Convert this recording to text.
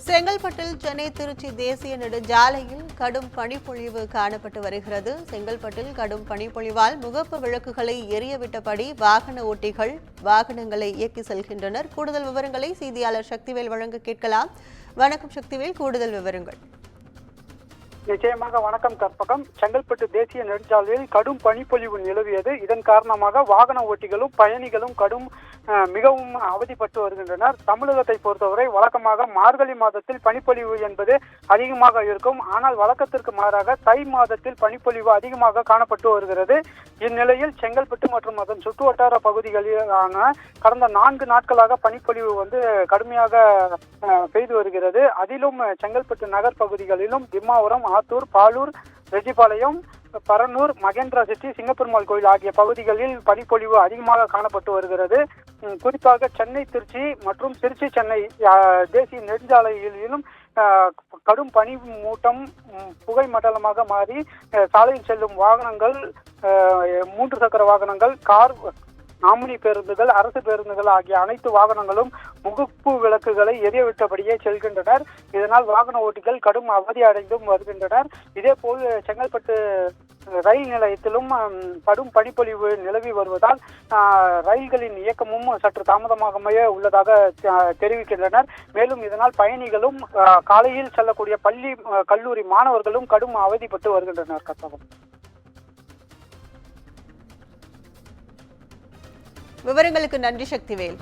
செங்கல்பட்டில் சென்னை திருச்சி தேசிய நெடுஞ்சாலையில் கடும் பனிப்பொழிவு காணப்பட்டு வருகிறது. செங்கல்பட்டில் கடும் பனிப்பொழிவால் முகப்பு விளக்குகளை எரியவிட்டபடி வாகன ஓட்டிகள் வாகனங்களை இயக்கி செல்கின்றனர். கூடுதல் விவரங்களை செய்தியாளர் சக்திவேல் வழங்க கேட்கலாம். வணக்கம் சக்திவேல், கூடுதல் விவரங்கள். நிச்சயமாக வணக்கம் கற்பகம். செங்கல்பட்டு தேசிய நெடுஞ்சாலையில் கடும் பனிப்பொழிவு நிலவியது. இதன் காரணமாக வாகன ஓட்டிகளும் பயணிகளும் மிகவும் அவதிப்பட்டு வருகின்றனர். தமிழகத்தை பொறுத்தவரை வழக்கமாக மார்கழி மாதத்தில் பனிப்பொழிவு என்பது அதிகமாக இருக்கும். ஆனால் வழக்கத்திற்கு மாறாக தை மாதத்தில் பனிப்பொழிவு அதிகமாக காணப்பட்டு வருகிறது. இந்நிலையில் செங்கல்பட்டு மற்றும் அதன் சுற்றுவட்டார பகுதிகளிலான கடந்த 4 நாட்களாக பனிப்பொழிவு கடுமையாக பெய்து வருகிறது. அதிலும் செங்கல்பட்டு நகர் பகுதிகளிலும் திம்மாவரம், ஆத்தூர், பாலூர், ரெஜிபாளையம், பரனூர், மகேந்திரா சிட்டி, சிங்கப்பெருமாள் கோயில் ஆகிய பகுதிகளில் பனிப்பொழிவு அதிகமாக காணப்பட்டு வருகிறது. குறிப்பாக சென்னை திருச்சி மற்றும் திருச்சி சென்னை தேசிய நெடுஞ்சாலையிலும் கடும் பனி மூட்டம் புகை மண்டலமாக மாறி சாலையில் செல்லும் வாகனங்கள், 3 சக்கர வாகனங்கள், கார், ஆம்னி பேருந்துகள், அரசு பேருந்துகள் ஆகிய அனைத்து வாகனங்களும் முகப்பு விளக்குகளை எரியவிட்டபடியே செல்கின்றனர். இதனால் வாகன ஓட்டிகள் கடும் அவதி அடைந்தும் வருகின்றனர். இதேபோல் செங்கல்பட்டு ரயில் நிலையத்திலும் கடும் பனிப்பொழிவு நிலவி வருவதால் ரயில்களின் இயக்கமும் சற்று தாமதமாகவே உள்ளதாக தெரிவிக்கின்றனர். மேலும் இதனால் பயணிகளும் காலையில் செல்லக்கூடிய பள்ளி கல்லூரி மாணவர்களும் கடும் அவதிப்பட்டு வருகின்றனர். கற்பகம், விவரங்களுக்கு நன்றி சக்திவேல்.